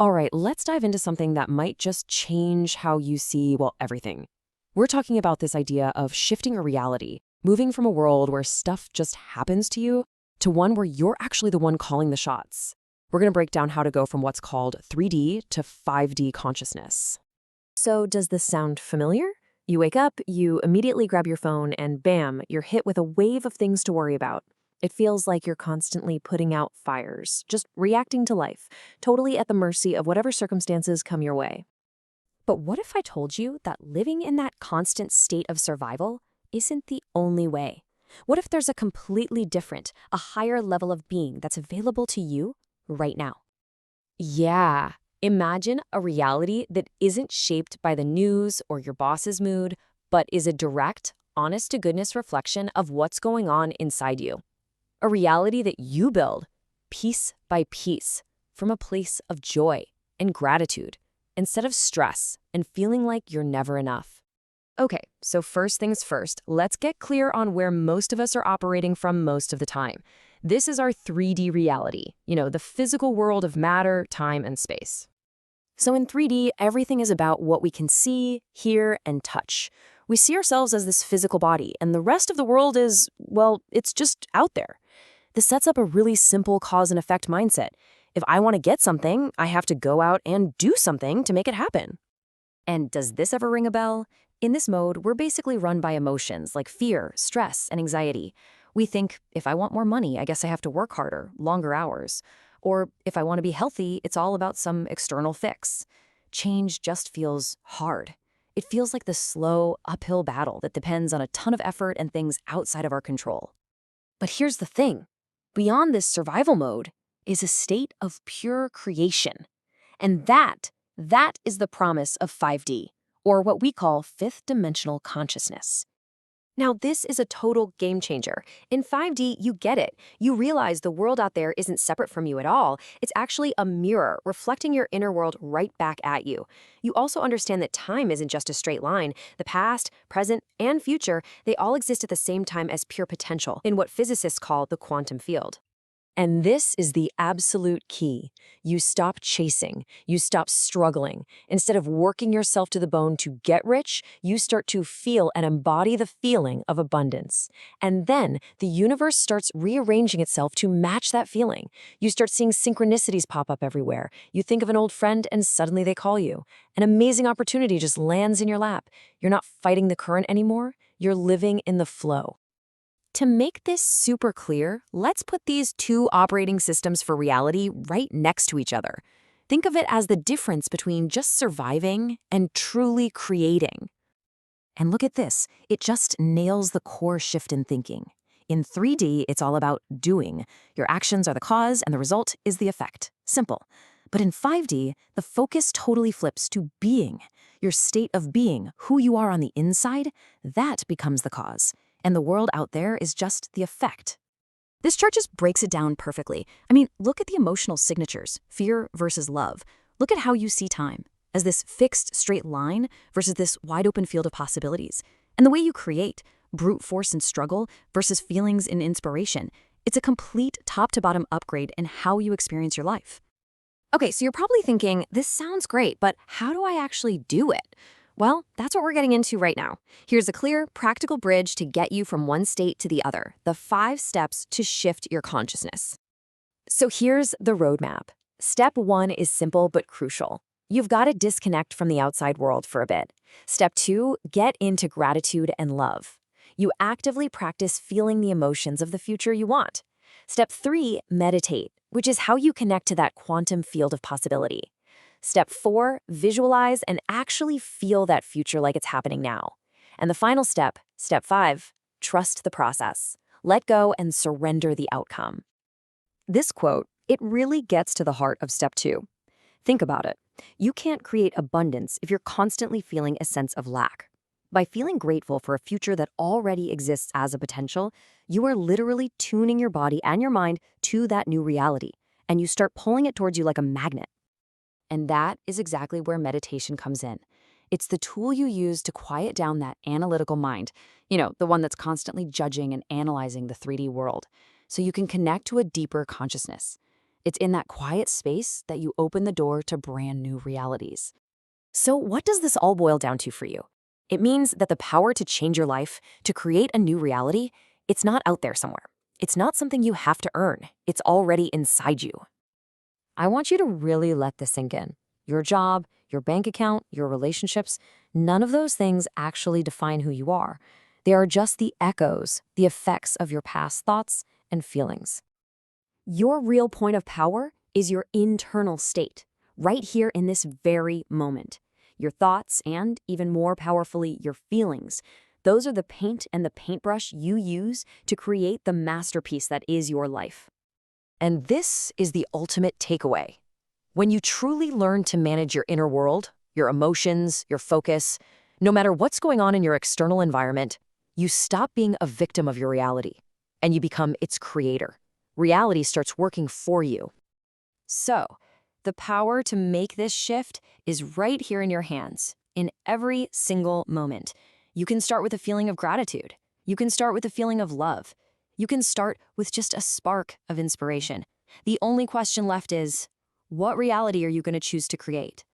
All right, let's dive into something that might just change how you see, well, everything. We're talking about this idea of shifting a reality, moving from a world where stuff just happens to you to one where you're actually the one calling the shots. We're going to break down how to go from what's called 3D to 5D consciousness. So, does this sound familiar? You wake up, you immediately grab your phone, and bam, you're hit with a wave of things to worry about. It feels like you're constantly putting out fires, just reacting to life, totally at the mercy of whatever circumstances come your way. But what if I told you that living in that constant state of survival isn't the only way? What if there's a completely different, a higher level of being that's available to you right now? Yeah, imagine a reality that isn't shaped by the news or your boss's mood, but is a direct, honest-to-goodness reflection of what's going on inside you. A reality that you build, piece by piece, from a place of joy and gratitude, instead of stress and feeling like you're never enough. Okay, so first things first, let's get clear on where most of us are operating from most of the time. This is our 3D reality, the physical world of matter, time, and space. So in 3D, everything is about what we can see, hear, and touch. We see ourselves as this physical body, and the rest of the world is, well, it's just out there. This sets up a really simple cause and effect mindset. If I want to get something, I have to go out and do something to make it happen. And does this ever ring a bell? In this mode, we're basically run by emotions like fear, stress, and anxiety. We think, if I want more money, I guess I have to work harder, longer hours. Or if I want to be healthy, it's all about some external fix. Change just feels hard. It feels like the slow, uphill battle that depends on a ton of effort and things outside of our control. But here's the thing. Beyond this survival mode is a state of pure creation. And that is the promise of 5D, or what we call fifth-dimensional consciousness. Now, this is a total game changer. In 5D, you get it. You realize the world out there isn't separate from you at all. It's actually a mirror reflecting your inner world right back at you. You also understand that time isn't just a straight line. The past, present, and future, they all exist at the same time as pure potential in what physicists call the quantum field. And this is the absolute key. You stop chasing. You stop struggling. Instead of working yourself to the bone to get rich, you start to feel and embody the feeling of abundance. And then the universe starts rearranging itself to match that feeling. You start seeing synchronicities pop up everywhere. You think of an old friend and suddenly they call you. An amazing opportunity just lands in your lap. You're not fighting the current anymore. You're living in the flow. To make this super clear, let's put these two operating systems for reality right next to each other. Think of it as the difference between just surviving and truly creating. And look at this, it just nails the core shift in thinking. In 3D, it's all about doing. Your actions are the cause and the result is the effect. Simple. But in 5D, the focus totally flips to being. Your state of being, who you are on the inside, that becomes the cause. And the world out there is just the effect. This chart just breaks it down perfectly. I mean, look at the emotional signatures, fear versus love. Look at how you see time, as this fixed straight line versus this wide open field of possibilities. And the way you create, brute force and struggle versus feelings and inspiration. It's a complete top-to-bottom upgrade in how you experience your life. Okay, so you're probably thinking, this sounds great, but how do I actually do it? Well, that's what we're getting into right now. Here's a clear, practical bridge to get you from one state to the other, the 5 steps to shift your consciousness. So here's the roadmap. Step 1 is simple but crucial. You've got to disconnect from the outside world for a bit. Step 2, get into gratitude and love. You actively practice feeling the emotions of the future you want. Step 3, meditate, which is how you connect to that quantum field of possibility. Step 4, visualize and actually feel that future like it's happening now. And the final step, step 5, trust the process. Let go and surrender the outcome. This quote, it really gets to the heart of step 2. Think about it. You can't create abundance if you're constantly feeling a sense of lack. By feeling grateful for a future that already exists as a potential, you are literally tuning your body and your mind to that new reality, and you start pulling it towards you like a magnet. And that is exactly where meditation comes in. It's the tool you use to quiet down that analytical mind, the one that's constantly judging and analyzing the 3D world, so you can connect to a deeper consciousness. It's in that quiet space that you open the door to brand new realities. So, what does this all boil down to for you? It means that the power to change your life, to create a new reality, it's not out there somewhere. It's not something you have to earn. It's already inside you. I want you to really let this sink in. Your job, your bank account, your relationships, none of those things actually define who you are. They are just the echoes, the effects of your past thoughts and feelings. Your real point of power is your internal state, right here in this very moment. Your thoughts and, even more powerfully, your feelings. Those are the paint and the paintbrush you use to create the masterpiece that is your life. And this is the ultimate takeaway. When you truly learn to manage your inner world, your emotions, your focus, no matter what's going on in your external environment, you stop being a victim of your reality, and you become its creator. Reality starts working for you. So, the power to make this shift is right here in your hands, in every single moment. You can start with a feeling of gratitude. You can start with a feeling of love. You can start with just a spark of inspiration. The only question left is, what reality are you going to choose to create?